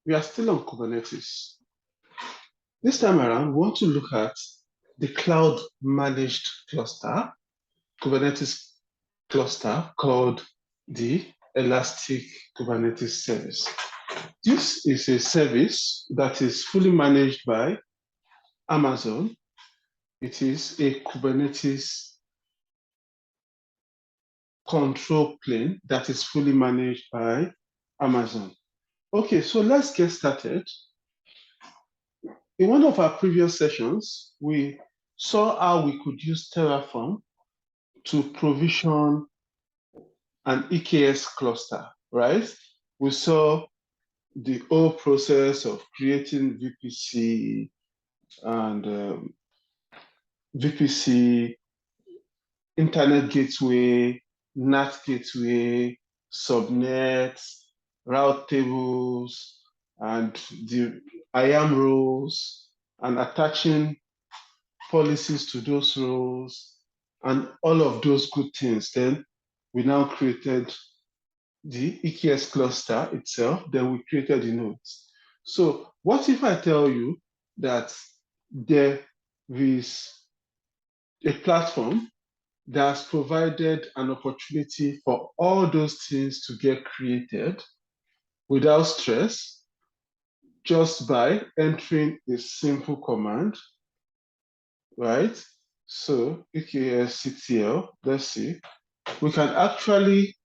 we are still on Kubernetes. This time around, we want to look at the cloud managed cluster, Kubernetes cluster called the Elastic Kubernetes service. This is a service that is fully managed by Amazon. It is a Kubernetes control plane that is fully managed by Amazon. Okay, so let's get started. In one of our previous sessions, we saw how we could use Terraform to provision an EKS cluster, right? We saw the whole process of creating VPC and VPC, Internet Gateway, NAT Gateway, subnets, route tables, and the IAM roles, and attaching policies to those roles, and all of those good things. Then we now created the EKS cluster itself, then we created the nodes. So what if I tell you that there is a platform that's provided an opportunity for all those things to get created without stress, just by entering a simple command, right? So EKSCTL, let's see, we can actually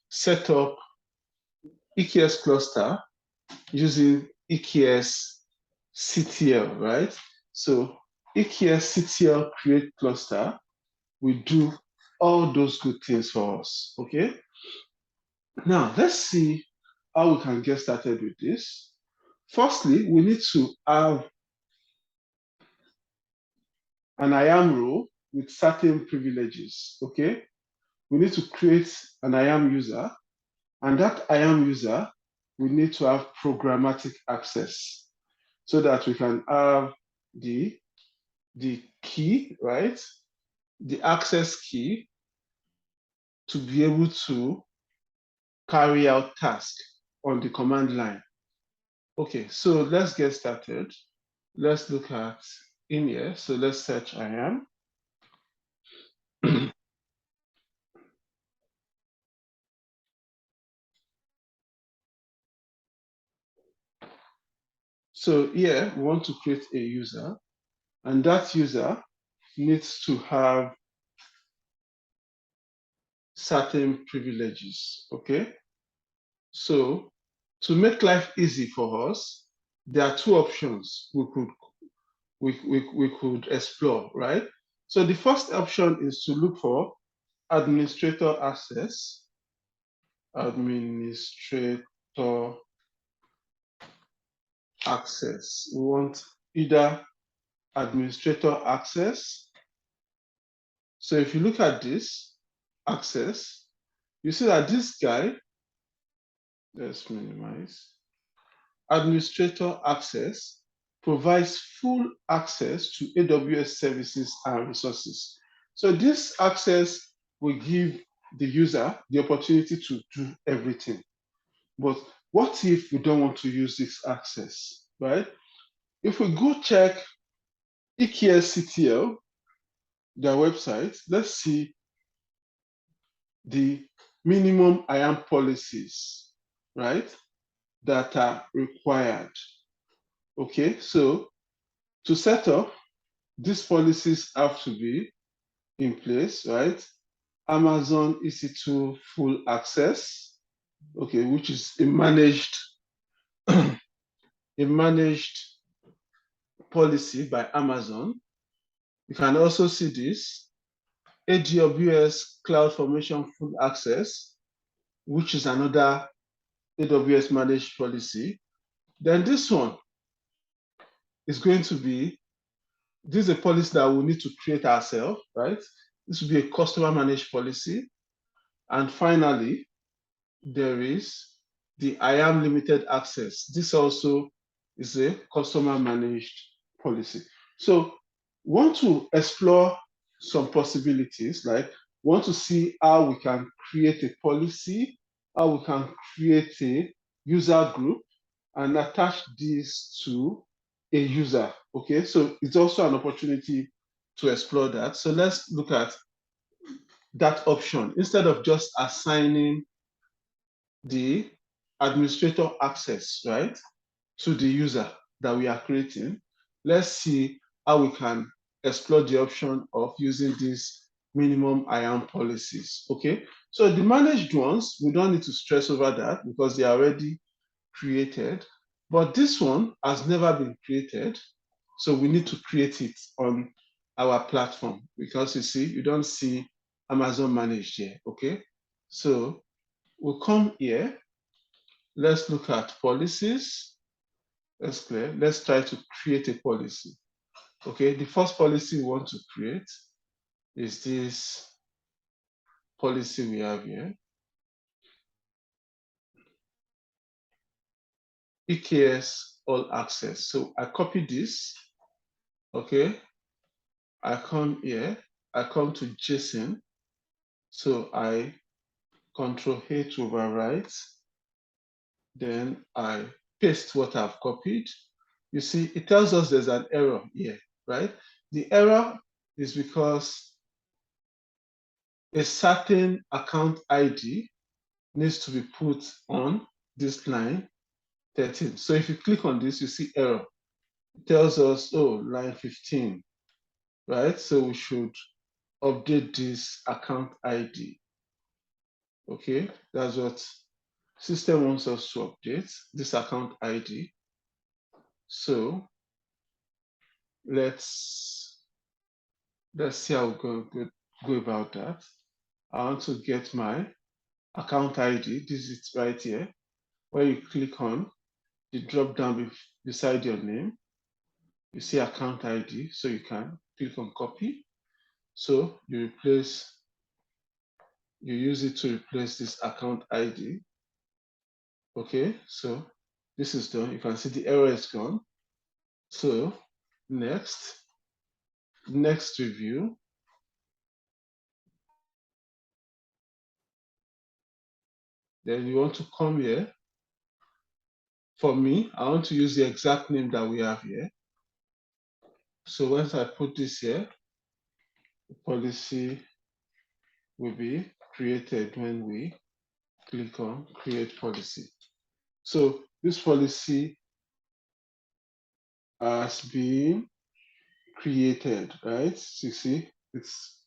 set up EKS cluster using EKSCTL, right? So EKSCTL create cluster will do all those good things for us, okay? Now, let's see how we can get started with this. Firstly, we need to have an IAM role with certain privileges, okay? We need to create an IAM user, and that IAM user, we need to have programmatic access so that we can have the key, right? The access key to be able to carry out tasks on the command line. Okay, so let's get started. Let's look at in here. So let's search IAM. So here we want to create a user, and that user needs to have certain privileges, okay? So to make life easy for us, there are two options we could explore, right? So the first option is to look for administrator access. Administrator access. We want either administrator access. So if you look at this access, you see that this guy, let's minimize, administrator access provides full access to AWS services and resources. So this access will give the user the opportunity to do everything. But what if we don't want to use this access, right? If we go check EKSCTL, their website, let's see the minimum IAM policies, right, that are required. Okay, so to set up, these policies have to be in place, right? Amazon EC2 full access, okay, which is a managed policy by Amazon. You can also see this AWS CloudFormation full access, which is another AWS managed policy. Then this one is going to be, this is a policy that we need to create ourselves, right? This will be a customer managed policy. And finally, there is the IAM limited access. This also is a customer managed policy. So want to explore some possibilities, like want to see how we can create a policy, how we can create a user group, and attach this to a user. Okay, so it's also an opportunity to explore that. So let's look at that option. Instead of just assigning the administrator access, right, to the user that we are creating, let's see how we can explore the option of using these minimum IAM policies. Okay, so the managed ones, we don't need to stress over that because they are already created, but this one has never been created, so we need to create it on our platform, because you see, you don't see Amazon managed here. Okay, so we'll come here. Let's look at policies. That's clear. Let's try to create a policy. Okay, the first policy we want to create is this policy we have here, EKS all access. So I copy this. Okay, I come here, I come to JSON. So I Control A to overwrite, then I paste what I've copied. You see, it tells us there's an error here, right? The error is because a certain account ID needs to be put on this line 13. So if you click on this, you see error. It tells us, oh, line 15, right? So we should update this account ID. Okay, that's what system wants us to update, this account ID. So let's see how we go about that. I want to get my account ID. This is right here, where you click on the drop down beside your name. You see account ID, so you can click on copy. So you use it to replace this account ID. Okay, so this is done. You can see the error is gone. So next review. Then you want to come here. For me, I want to use the exact name that we have here. So once I put this here, the policy will be created when we click on create policy. So this policy has been created, right? So you see, it's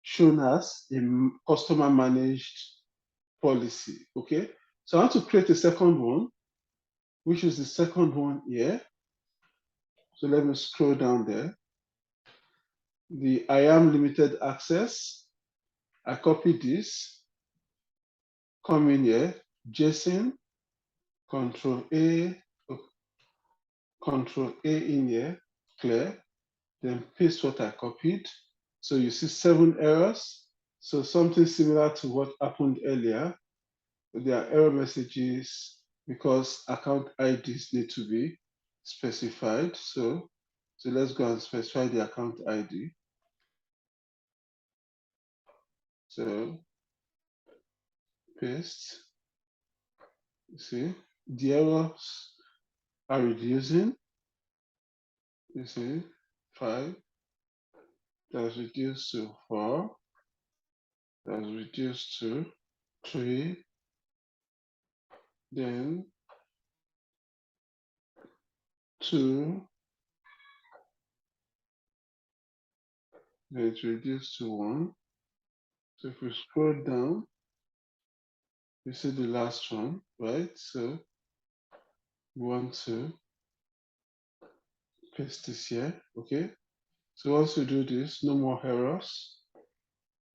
shown as a customer managed policy. Okay, so I want to create a second one, which is the second one here. So let me scroll down there. The IAM limited access. I copy this, come in here, JSON, Control A in here, clear, then paste what I copied. So you see 7 errors. So something similar to what happened earlier. There are error messages because account IDs need to be specified. So let's go and specify the account ID. So paste. You see, the errors are reducing. You see, 5, that's reduced to 4, that's reduced to 3, then 2, then it's reduced to 1. So if we scroll down, you see the last one, right? So we want to paste this here, okay? So once we do this, no more errors.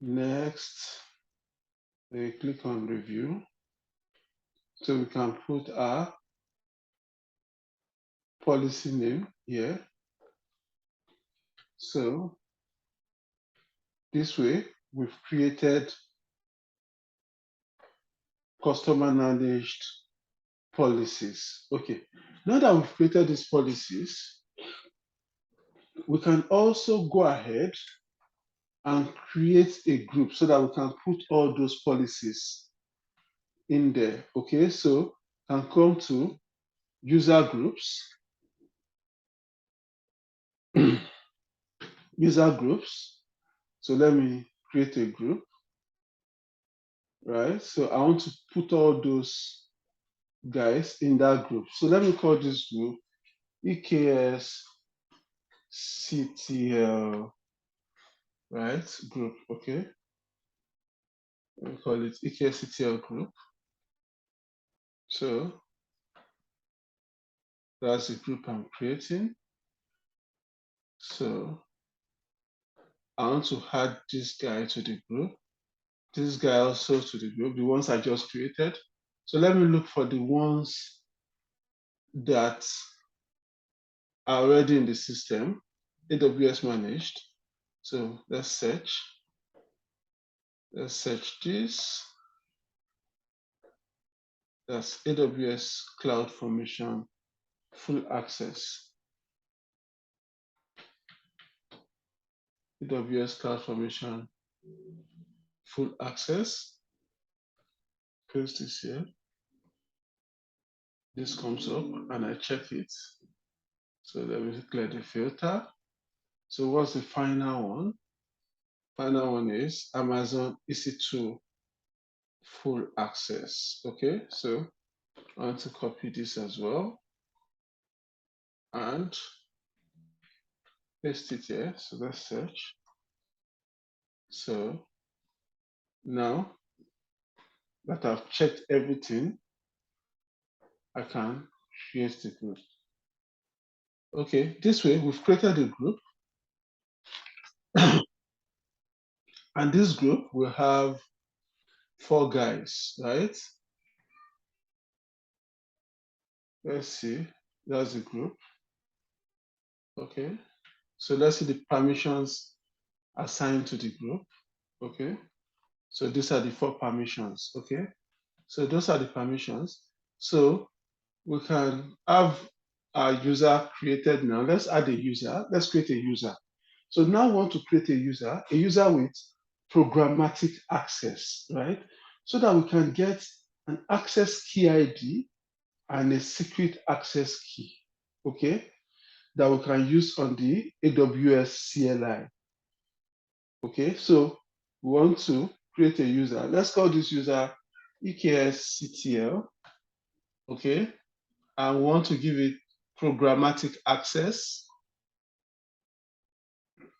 Next, we click on review. So we can put our policy name here. So this way, we've created customer managed policies. Okay, now that we've created these policies, we can also go ahead and create a group so that we can put all those policies in there. Okay, so can come to user groups, user groups. So let me create a group, right? So I want to put all those guys in that group. So let me call this group EKSCTL, right? Group, okay? Let me call it EKSCTL group. So that's the group I'm creating. So I want to add this guy to the group, this guy also to the group, the ones I just created. So let me look for the ones that are already in the system, AWS managed. So let's search this. That's AWS CloudFormation full access. AWS CloudFormation full access. Paste this here. This comes up and I check it. So let me clear the filter. So what's the final one? Final one is Amazon EC2 full access. Okay, so I want to copy this as well and paste it here. So let's search. So now that I've checked everything, I can create the group. Okay, this way we've created a group. And this group will have 4 guys, right? Let's see, that's the group. Okay, so let's see the permissions assigned to the group. Okay, so these are the 4 permissions. Okay, so those are the permissions. So we can have our user created now. Let's add a user. Let's create a user. So now we want to create a user with programmatic access, right? So that we can get an access key ID and a secret access key, okay, that we can use on the AWS CLI. Okay, so we want to create a user. Let's call this user EKSCTL, okay, and we want to give it programmatic access.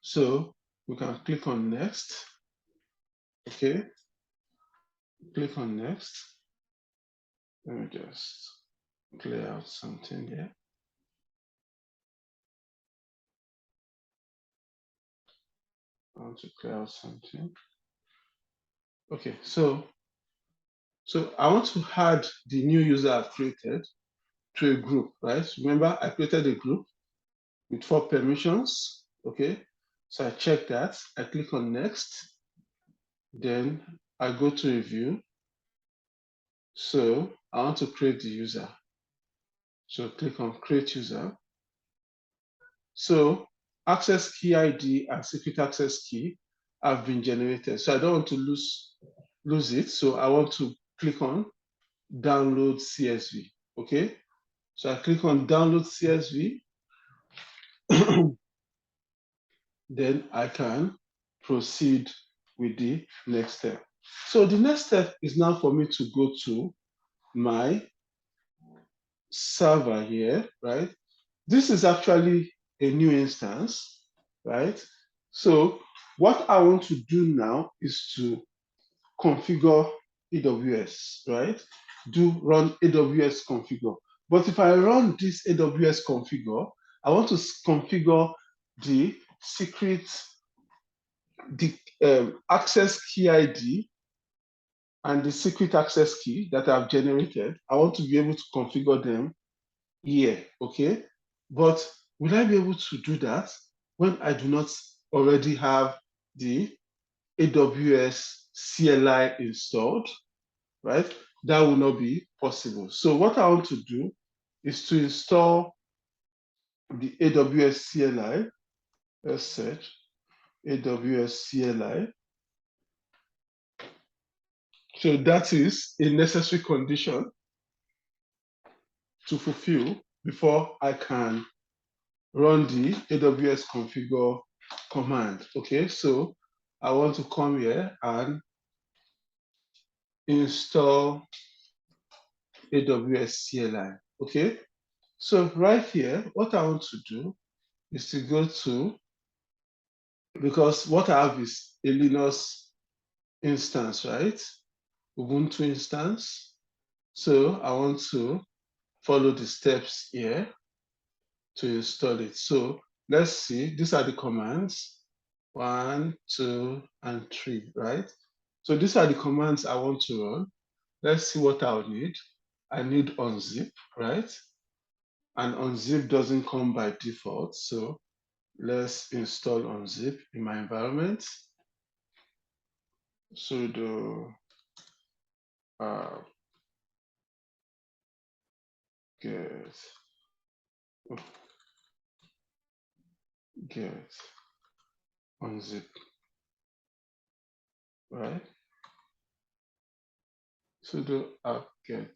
So we can click on next, okay, click on next. Let me just clear out something here. I want to clear out something. Okay, so I want to add the new user I've created to a group, right? Remember, I created a group with 4 permissions, okay? So I check that, I click on next, then I go to review. So I want to create the user. So click on create user. So access key ID and secret access key have been generated. So I don't want to lose it. So I want to click on download CSV, okay? So I click on download CSV, then I can proceed with the next step. So the next step is now for me to go to my server here, right? This is actually a new instance, right? So what I want to do now is to configure AWS, right? Run AWS configure. But if I run this AWS configure, I want to configure the secret, the access key ID and the secret access key that I've generated. I want to be able to configure them here, okay? But will I be able to do that when I do not already have the AWS CLI installed, right? That will not be possible. So what I want to do is to install the AWS CLI. Let's search AWS CLI. So that is a necessary condition to fulfill before I can run the AWS configure command. Okay, so I want to come here and install AWS CLI. Okay, so right here, what I want to do is to go to, because what I have is a Linux instance, right? Ubuntu instance. So I want to follow the steps here to install it. So let's see, these are the commands, 1, 2, and 3, right? So these are the commands I want to run. Let's see what I'll need. I need unzip, right? And unzip doesn't come by default. So let's install unzip in my environment. Sudo get unzip, right? Sudo apt-get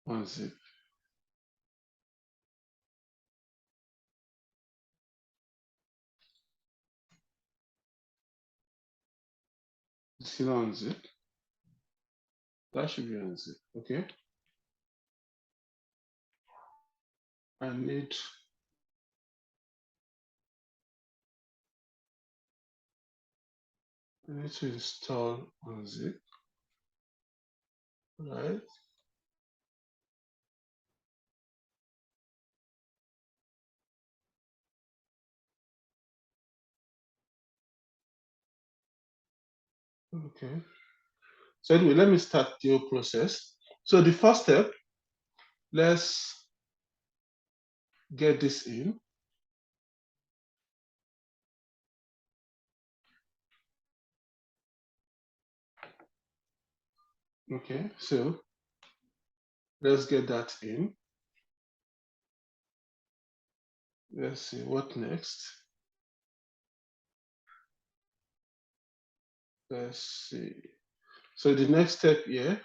unzip. Still unzip. That should be unzip. Okay. I need to install unzip, right? Okay. So anyway, let me start the whole process. So the first step, let's get this in. Okay, so let's get that in. Let's see what next. Let's see. So the next step here,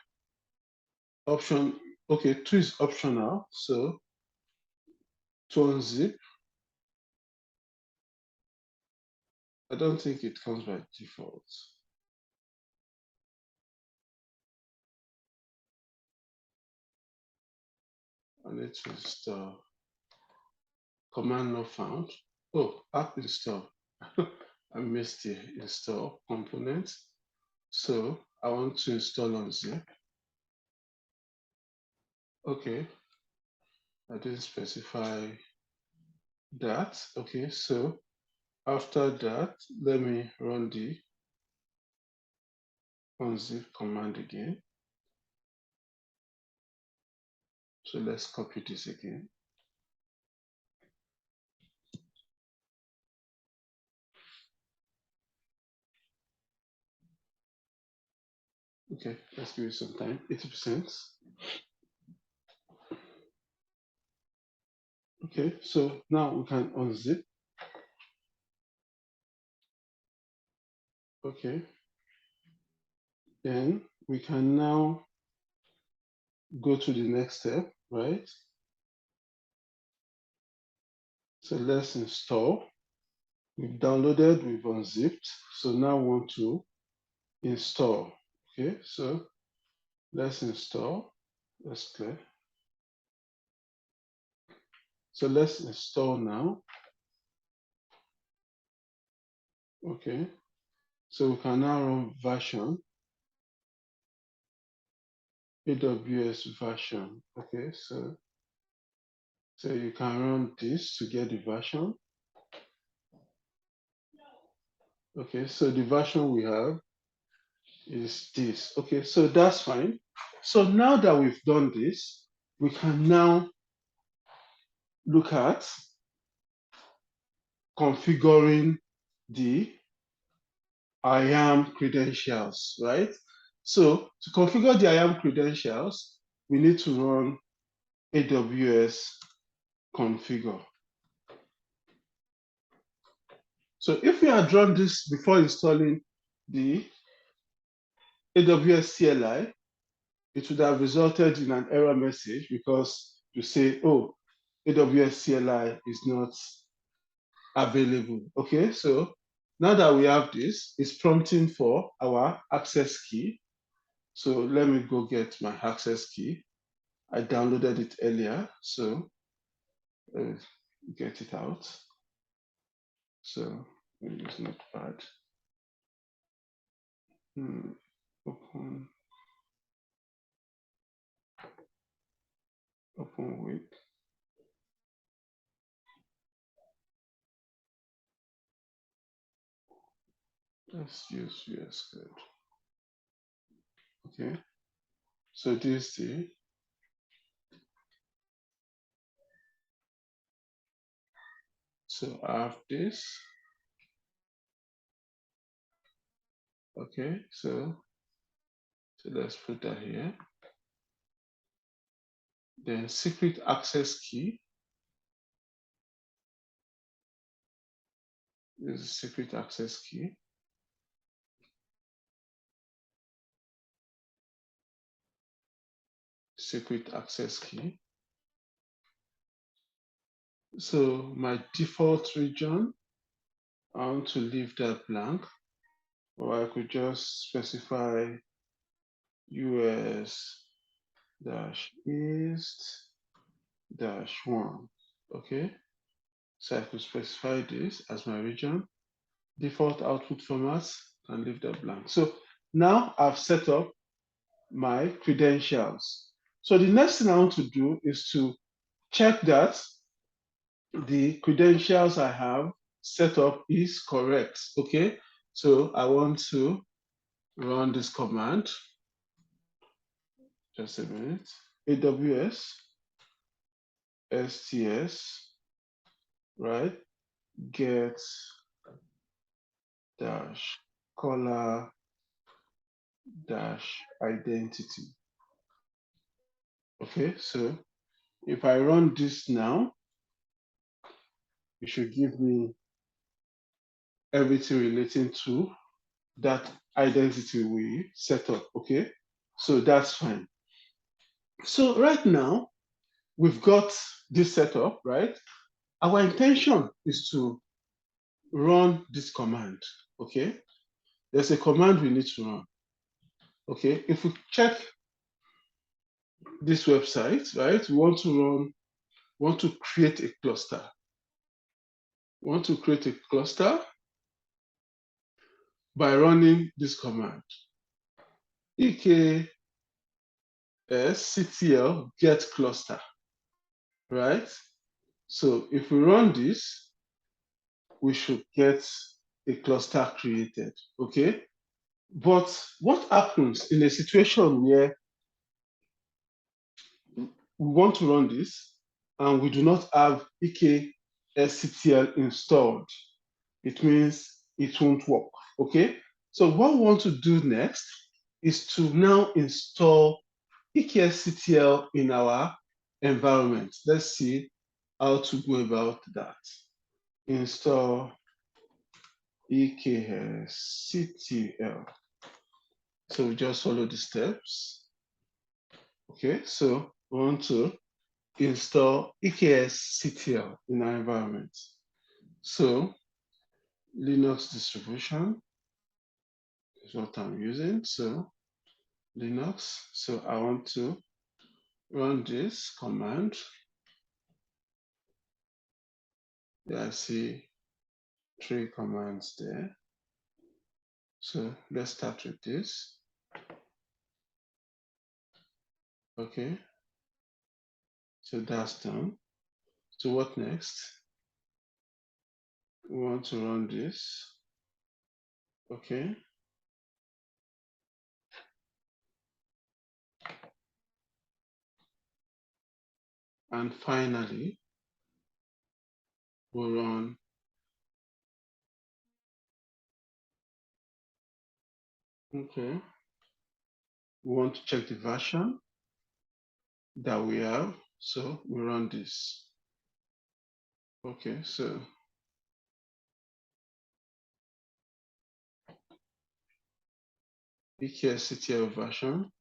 option, okay, 2 is optional. So to unzip, I don't think it comes by default. I need to install command not found. Oh, app install. I missed the install component. So I want to install unzip. Okay, I didn't specify that. Okay, so after that, let me run the unzip command again. So let's copy this again. Okay, let's give it some time, 80%. Okay, so now we can unzip. Okay, then we can now go to the next step, right? So let's install. We've downloaded, we've unzipped. So now we want to install. Okay, so let's install. That's clear. So let's install now. Okay, so we can now run version, AWS version. Okay, so you can run this to get the version. Okay, so the version we have is this. Okay, so that's fine. So now that we've done this, we can now look at configuring the IAM credentials, right? So to configure the IAM credentials, we need to run AWS configure. So if we had run this before installing the AWS CLI, it would have resulted in an error message because you say, oh, AWS CLI is not available. Okay, so now that we have this, it's prompting for our access key. So let me go get my access key. I downloaded it earlier, so get it out. So it's not bad. Open with. Let's use VS Code. Okay, so this is the so I have this. Okay, so let's put that here. Then secret access key is a secret access key. Secret access key. So my default region, I want to leave that blank, or I could just specify US-East-1. Okay, so I could specify this as my region. Default output formats and leave that blank. So now I've set up my credentials. So the next thing I want to do is to check that the credentials I have set up is correct. Okay, so I want to run this command. Just a minute. AWS STS, right? Get dash color dash identity. Okay, so if I run this now, it should give me everything relating to that identity we set up. Okay, so that's fine. So right now, we've got this set up, right? Our intention is to run this command. Okay, there's a command we need to run. Okay, if we check this website, right, we want to create a cluster. We want to create a cluster by running this command. EKSCTL get cluster, right? So if we run this, we should get a cluster created, okay? But what happens in a situation where we want to run this and we do not have EKSCTL installed? It means it won't work, okay? So what we want to do next is to now install EKSCTL in our environment. Let's see how to go about that. Install EKSCTL. So we just follow the steps. Okay, so we want to install EKSCTL in our environment. So Linux distribution is what I'm using. So Linux. So I want to run this command. Yeah, I see 3 commands there. So let's start with this. Okay. So that's done. So what next? We want to run this. Okay. And finally, we'll run okay. We want to check the version that we have. So we run this. Okay, so EKSCTL version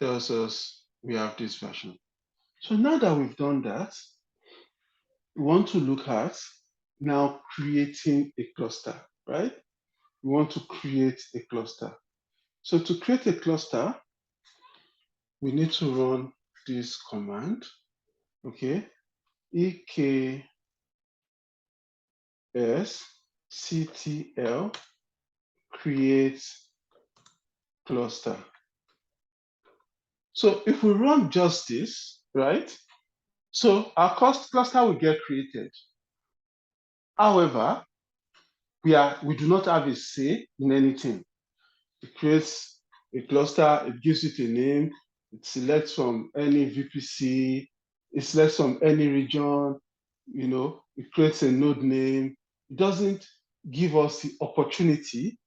tells us we have this version. So now that we've done that, we want to look at now creating a cluster, right? We want to create a cluster. So to create a cluster, we need to run this command, okay? EKSCTL create cluster. So if we run just this, right? So our cluster will get created. However, we do not have a say in anything. It creates a cluster, it gives it a name, it selects from any VPC, it selects from any region, you know, it creates a node name. It doesn't give us the opportunity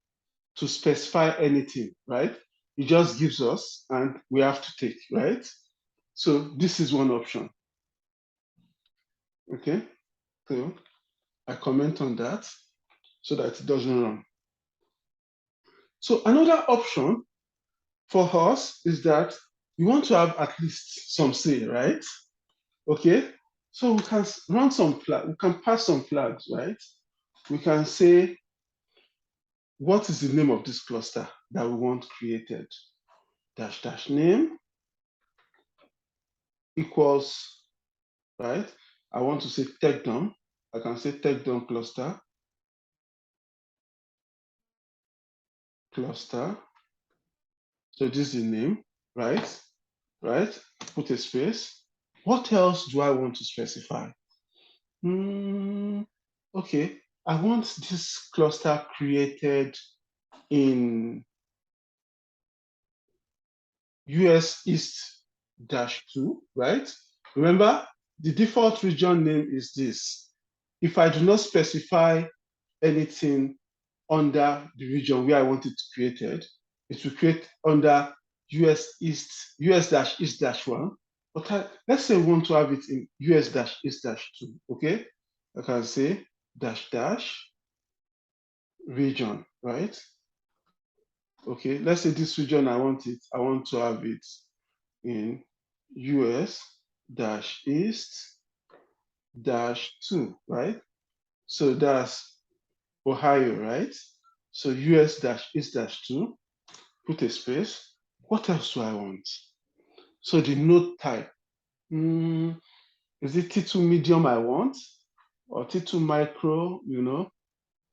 to specify anything, right? It just gives us and we have to take, right? So this is one option. Okay, so I comment on that so that it doesn't run. So another option for us is that we want to have at least some say, right? Okay, so we can run some flag, we can pass some flags, right? We can say, what is the name of this cluster that we want created? Dash dash name equals, right? I want to say TechDom. I can say TechDom cluster. So this is the name, right? Right? Put a space. What else do I want to specify? Okay, I want this cluster created in US East -2, right? Remember, the default region name is this. If I do not specify anything under the region where I want it created, it will create under US -East-1. But let's say we want to have it in US-East-2, okay? I can say -- region, right? Okay, let's say this region I want to have it in US-East-2, right? So that's Ohio, right? So US-East-2, put a space. What else do I want? So the node type, is it T2 medium I want or T2 micro, you know?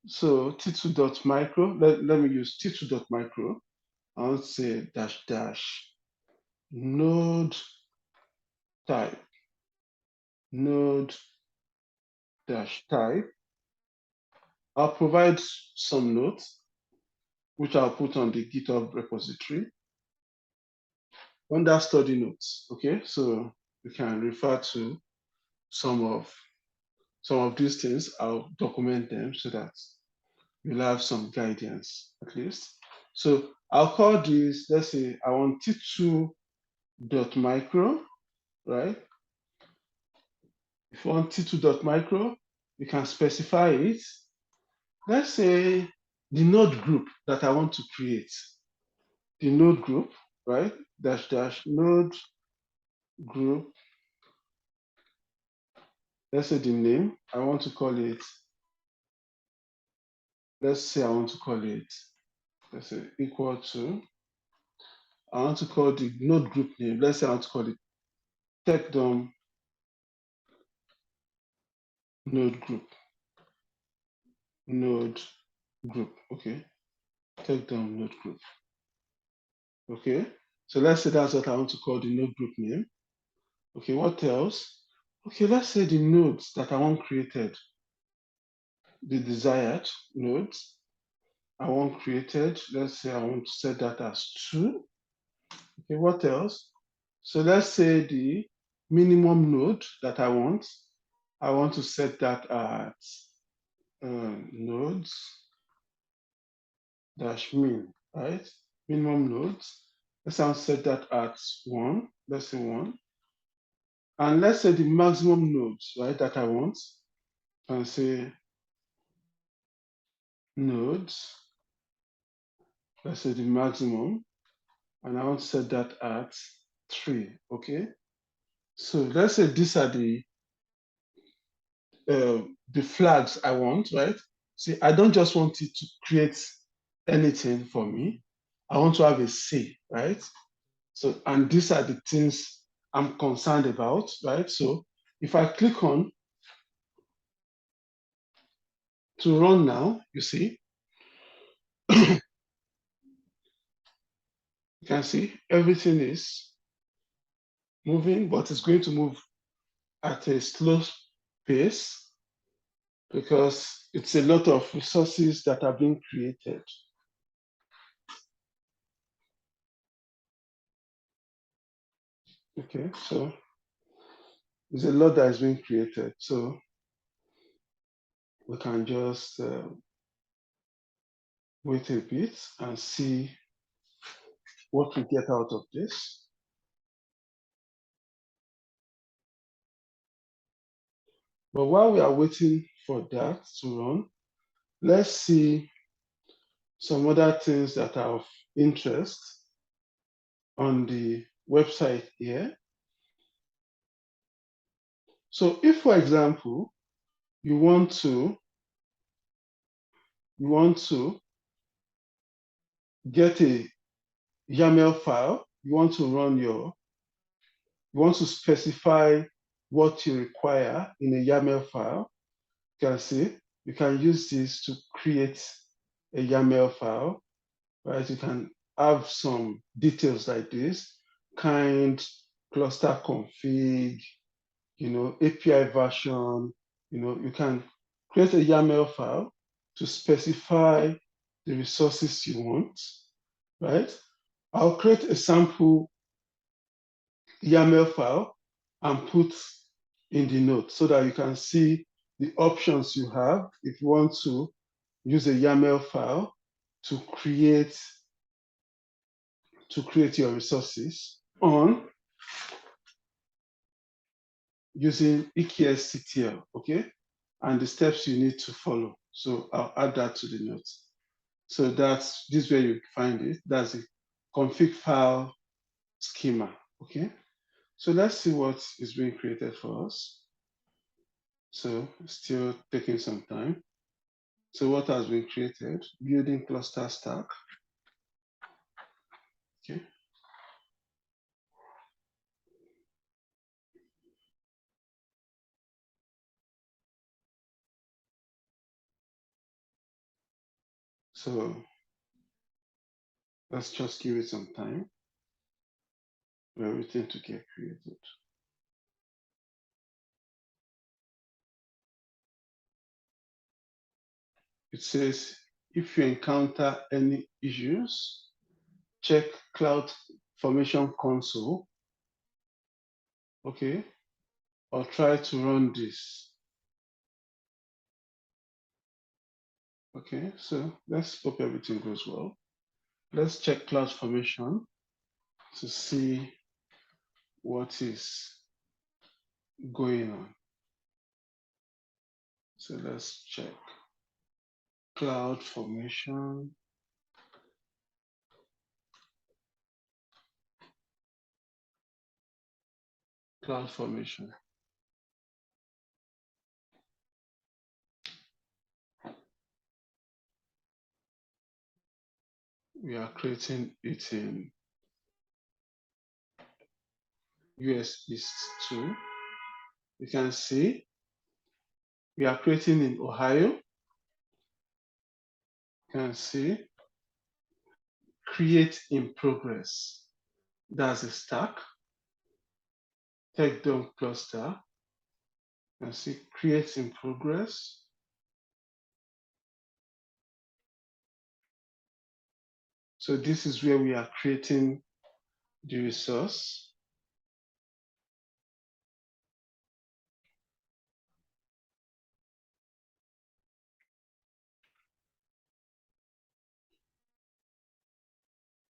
So T2.micro, let me use T2.micro. I want to say -- node type, node -type. I'll provide some notes, which I'll put on the GitHub repository under study notes. Okay, so you can refer to some of these things. I'll document them so that you'll have some guidance at least. So I'll call this, let's say I want T2.micro, right? If you want T2.micro, you can specify it. Let's say the node group that I want to create. The node group, right? -- node group. Let's say the name, I want to call it, let's say let's say equal to, I want to call the node group name, let's say I want to call it TechDom node group, okay, TechDom node group, okay. So let's say that's what I want to call the node group name. Okay, what else? Okay, let's say the nodes that I want created, the desired nodes I want created. Let's say I want to set that as 2. Okay, what else? So let's say the minimum node that I want to set that at nodes -min, right? Minimum nodes. Let's say I'll set that at 1. Let's say 1. And let's say the maximum nodes, right, that I want, and say nodes. Let's say the maximum and I want to set that at 3. Okay. So let's say these are the flags I want, right? See, I don't just want it to create anything for me. I want to have a say, right? So, and these are the things I'm concerned about, right? So if I click on to run now, you see, you can see everything is moving, but it's going to move at a slow pace because it's a lot of resources that are being created. Okay, so there's a lot that is being created. So we can just wait a bit and see what we get out of this. But while we are waiting for that to run, let's see some other things that are of interest on the website here. So if, for example, you want to get a YAML file, you want to specify what you require in a YAML file, you can see, you can use this to create a YAML file, right? You can have some details like this, kind, cluster config, API version, you can create a YAML file to specify the resources you want, right? I'll create a sample YAML file and put in the note so that you can see the options you have if you want to use a YAML file to create your resources on using EKSCTL, okay? And the steps you need to follow. So I'll add that to the notes. So this is where you find it. That's the config file schema, okay? So let's see what is being created for us. So still taking some time. So what has been created? Building cluster stack, okay? So let's just give it some time for everything to get created. It says, if you encounter any issues, check Cloud Formation Console, okay, or try to run this. Okay, so let's hope everything goes well. Let's check Cloud Formation to see what is going on. So let's check Cloud Formation. Cloud Formation. We are creating it in US East 2. You can see we are creating in Ohio. You can see create in progress. That's a stack. Take down cluster. You can see create in progress. So this is where we are creating the resource.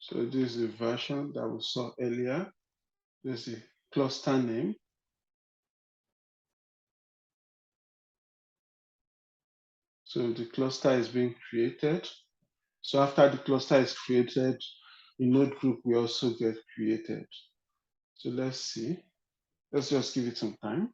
So this is the version that we saw earlier. This is the cluster name. So the cluster is being created. So after the cluster is created, a node group will also get created. So let's see. Let's just give it some time.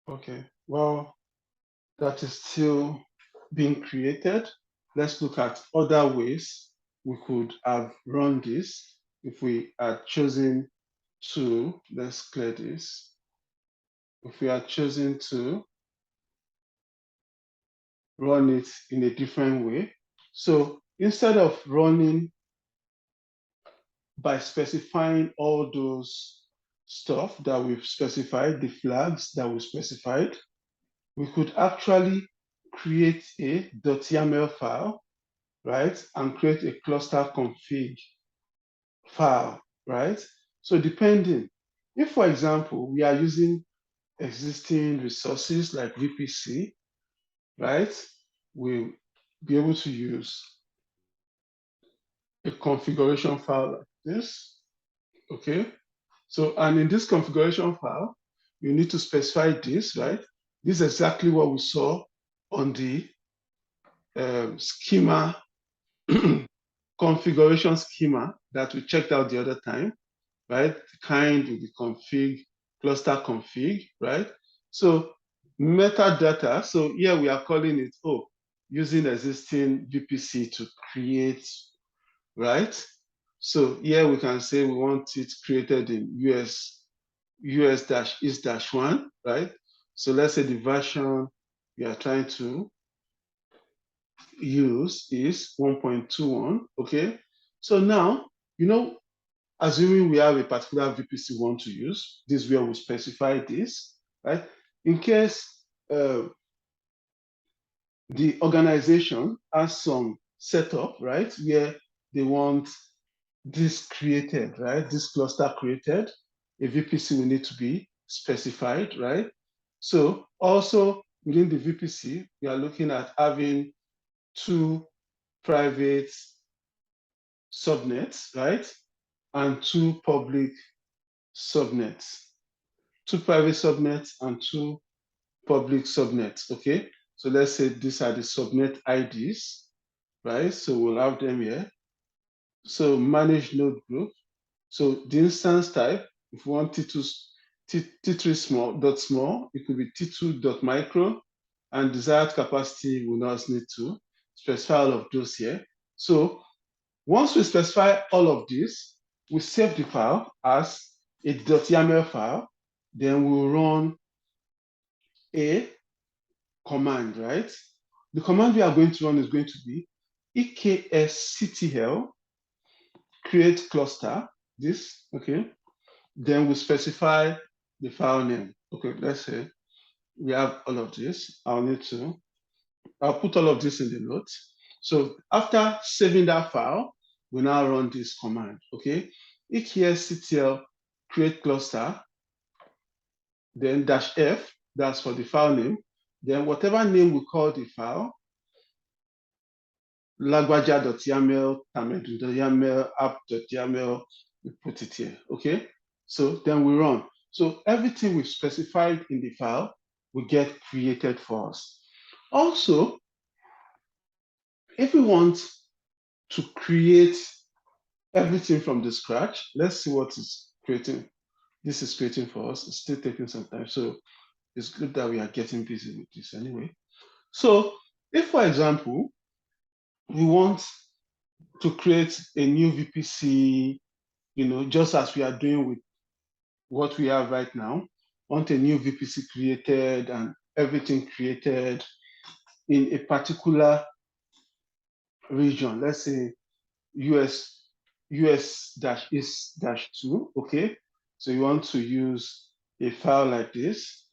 Okay, well, that is still being created. Let's look at other ways we could have run this if we had chosen to, let's clear this. If we had chosen to run it in a different way. So instead of running by specifying all those stuff that we've specified, the flags that we specified, we could actually create a .yaml file, right? And create a cluster config file, right? So depending, if for example, we are using existing resources like VPC, right? We'll be able to use a configuration file like this, okay? So, and in this configuration file, you need to specify this, right? This is exactly what we saw on the schema, configuration schema that we checked out the other time, right? The kind will be config, cluster config, right? So metadata, so here we are calling it, using existing VPC to create, right? So here we can say we want it created in US-is-1, right? So let's say the version we are trying to use is 1.21, okay? So now, assuming we have a particular VPC we want to use, this is where we specify this, right? In case the organization has some setup, right, where they want this created, right, this cluster created, a VPC will need to be specified, right? So also within the VPC, we are looking at having 2 private subnets, right? And 2 public subnets. 2 private subnets and 2 public subnets, okay? So let's say these are the subnet IDs, right? So we'll have them here. So manage node group. So the instance type, if we want T3 small, it could be T2.micro, and desired capacity, we now need to specify all of those here. So once we specify all of this, we save the file as a .yaml file, then we'll run a command, right? The command we are going to run is going to be EKSCTL, create cluster, this, okay? Then we specify the file name. Okay, let's say we have all of this. I'll put all of this in the notes. So after saving that file, we now run this command, okay? EKSCTL create cluster, then -f, that's for the file name. Then whatever name we call the file, lagwaja.yaml, tamedu.yaml, app.yaml, we put it here, okay? So then we run. So everything we've specified in the file will get created for us. Also, if we want to create everything from the scratch, let's see what is creating. This is creating for us. It's still taking some time. So it's good that we are getting busy with this anyway. So if, for example, we want to create a new VPC, just as we are doing with what we have right now, want a new VPC created and everything created in a particular region, let's say US US-is-2, okay? So you want to use a file like this,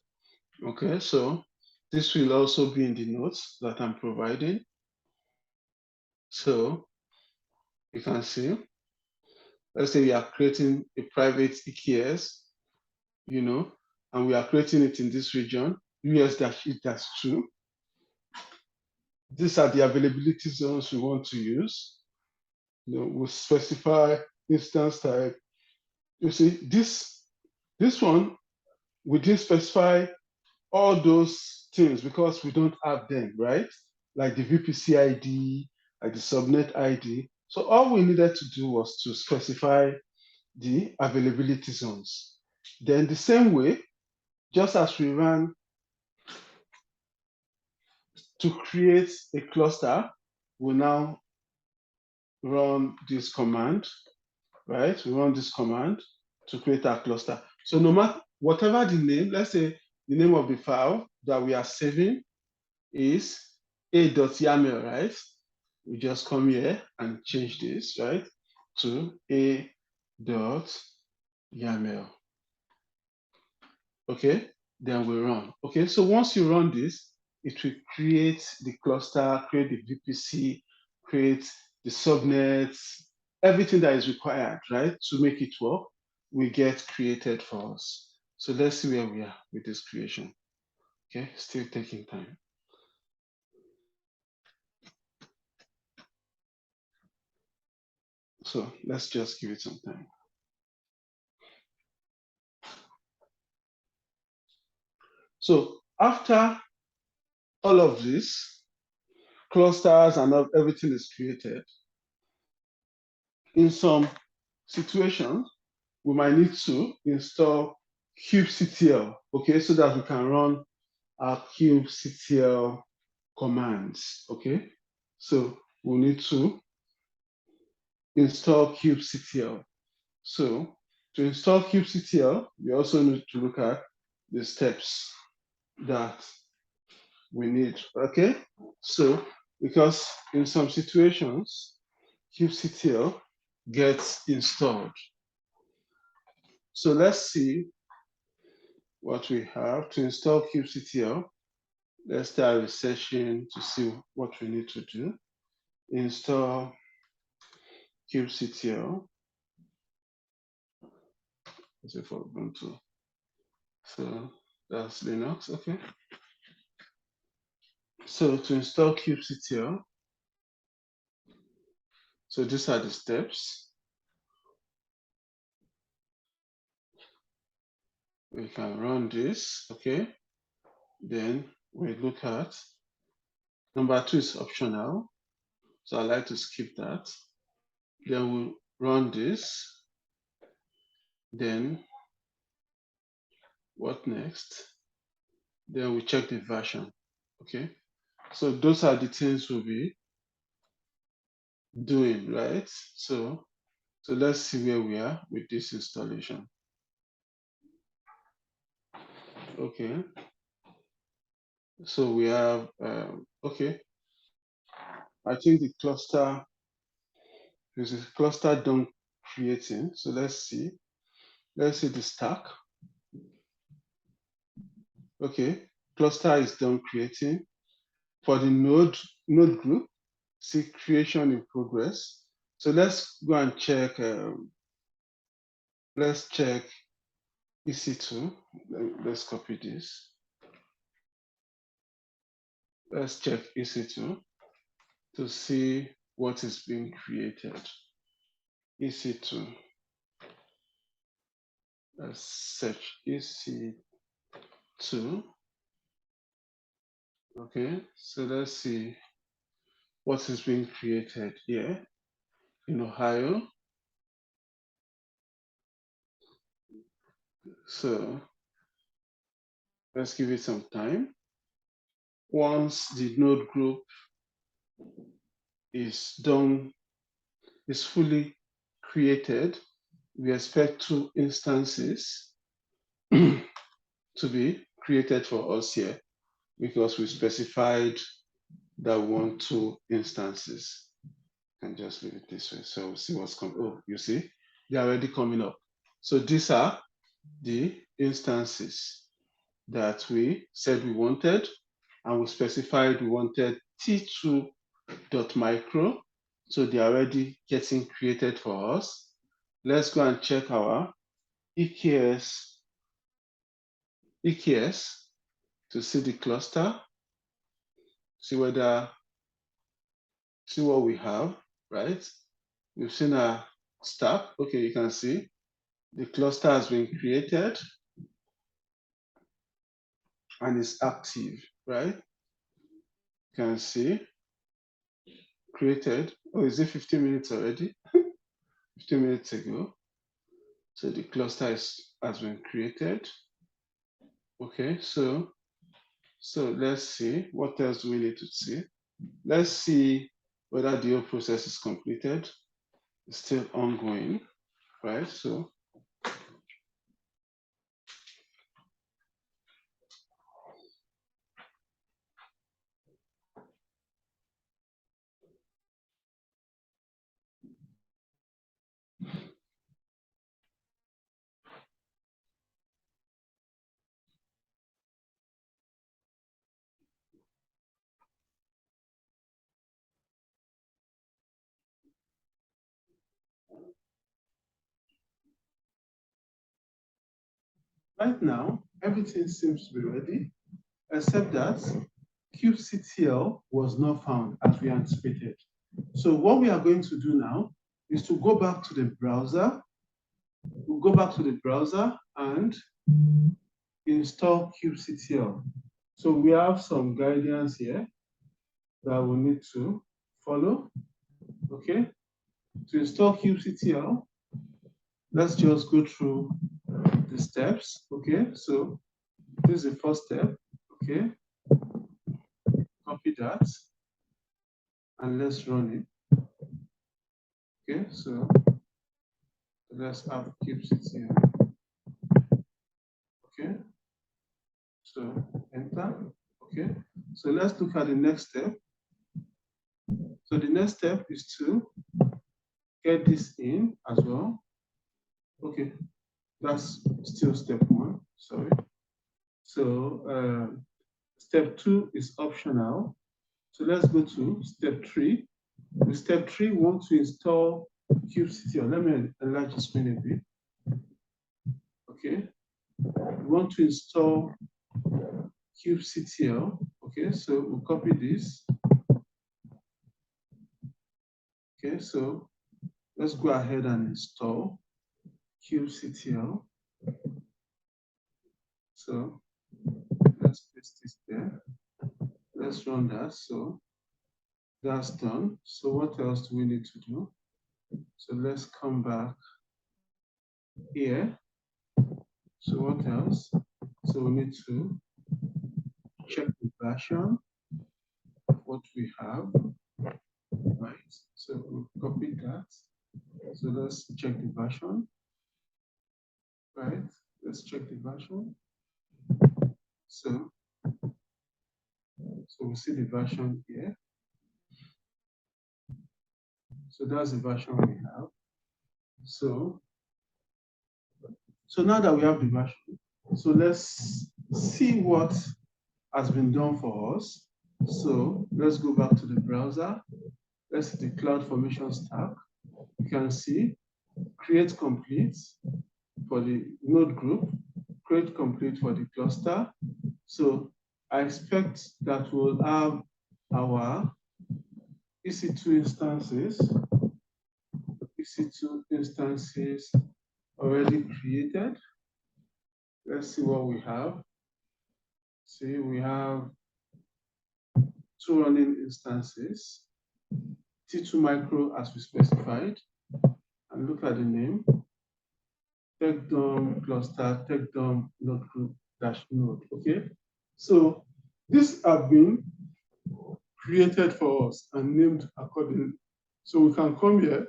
okay? So this will also be in the notes that I'm providing. So you can see, let's say we are creating a private EKS, and we are creating it in this region, US-is-2. These are the availability zones we want to use. We'll specify instance type. You see, this one, we didn't specify all those things because we don't have them, right? Like the VPC ID, like the subnet ID. So all we needed to do was to specify the availability zones. Then the same way, just as we ran to create a cluster, we now run this command, right? We run this command to create our cluster. So no matter whatever the name, let's say the name of the file that we are saving is a.yaml, right? We just come here and change this, right, to a.yaml. Okay, then we run. Okay, so once you run this, it will create the cluster, create the VPC, create the subnets, everything that is required, right, to make it work will get created for us. So let's see where we are with this creation. Okay, still taking time. So let's just give it some time. So after all of this, clusters and everything is created, in some situations, we might need to install kubectl, okay, so that we can run our kubectl commands, okay? So we'll need to install kubectl. So to install kubectl, we also need to look at the steps that we need, okay? So because in some situations, kubectl gets installed. So let's see what we have to install kubectl. Let's start researching to see what we need to do. Install kubectl. Let's say for Ubuntu. So that's Linux, okay. So to install kubectl, so these are the steps. We can run this, okay. Then we look at number 2 is optional. So I like to skip that. Then we'll run this. Then what next? Then we check the version, okay? So those are the things we'll be doing, right? So let's see where we are with this installation. Okay. So we have, okay. I think the cluster, there's a cluster done creating. So let's see. Let's see the stack. Okay. Cluster is done creating. For the node group, see creation in progress. So let's go and check. Let's check EC2. Let's copy this. Let's check EC2 to see what is being created. EC2. Let's search EC2. Okay, so let's see what is being created here in Ohio. So let's give it some time. Once the node group is done, is fully created, we expect 2 instances to be created for us here because we specified that we want 2 instances. can just leave it this way. So we'll see what's coming. Oh, you see, they're already coming up. So these are the instances that we said we wanted, and we specified we wanted T2.micro. So they're already getting created for us. Let's go and check our EKS to see the cluster, see what we have, right? We've seen our stack. Okay, you can see the cluster has been created and is active, right? You can see created. Oh, is it 15 minutes already? 15 minutes ago. So the cluster has been created. Okay, so let's see, what else do we need to see? Let's see whether the whole process is completed. It's still ongoing, right? So right now, everything seems to be ready, except that kubectl was not found as we anticipated. So what we are going to do now is to go back to the browser. We'll go back to the browser and install kubectl. So we have some guidance here that we need to follow. Okay, to install kubectl, let's just go through the steps. Okay, so this is the first step. Okay, copy that and let's run it. Okay, so let's have kubectl. Okay, so enter. Okay, so let's look at the next step. So the next step is to get this in as well. Okay, that's still step one, sorry. So step two is optional. So let's go to step three. With step three, we want to install kubectl. Let me enlarge the screen a bit. Okay, we want to install kubectl. Okay, so we'll copy this. Okay, so let's go ahead and install kubectl. So let's paste this there. Let's run that. So that's done. So what else do we need to do? So let's come back here. So what else? So we need to check the version of what we have, right? So we'll copy that. So let's check the version, right? Let's check the version. So we see the version here. So that's the version we have. So now that we have the version, so let's see what has been done for us. So let's go back to the browser. Let's see the CloudFormation stack. You can see create complete for the node group, create complete for the cluster. So I expect that we'll have our EC2 instances already created. Let's see what we have. See, we have 2 running instances, T2 micro as we specified, and look at the name, TechDOM cluster, TechDOM node group -node. Okay, so these have been created for us and named accordingly. So we can come here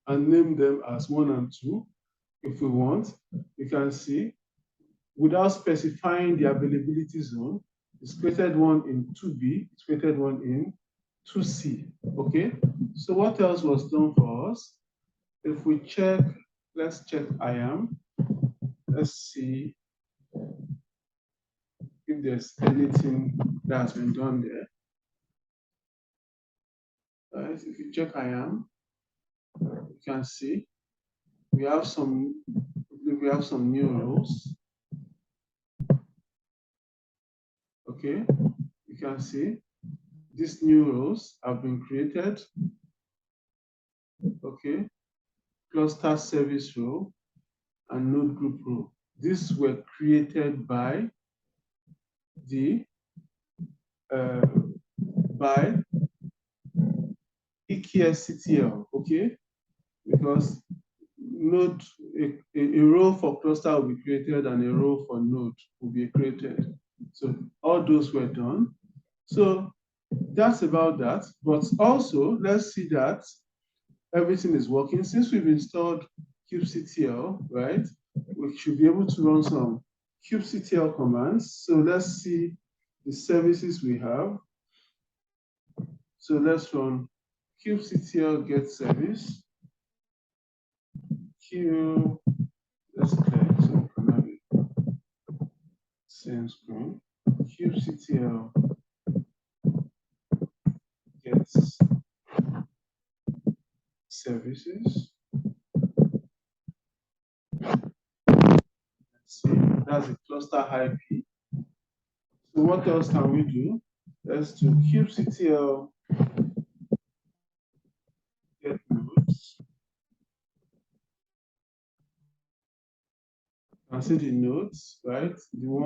and name them as 1 and 2 if we want. You can see without specifying the availability zone, it's created one in 2B, it's created one in to C. Okay. So what else was done for us? If we check, let's check IAM. Let's see if there's anything that has been done there. Right. If you check IAM, you can see we have some new roles. Okay, you can see these new roles have been created. Okay, cluster service role and node group role. These were created by the EKSCTL. Okay, because node a role for cluster will be created and a role for node will be created. So all those were done. So that's about that. But also, let's see that everything is working. Since we've installed kubectl, right, we should be able to run some kubectl commands. So let's see the services we have. So let's run kubectl get service. Let's clear so we can have it same screen. kubectl gets services. Let's see, that's a cluster IP. So what else can we do? Let's do kubectl get nodes. And see the nodes, right? The one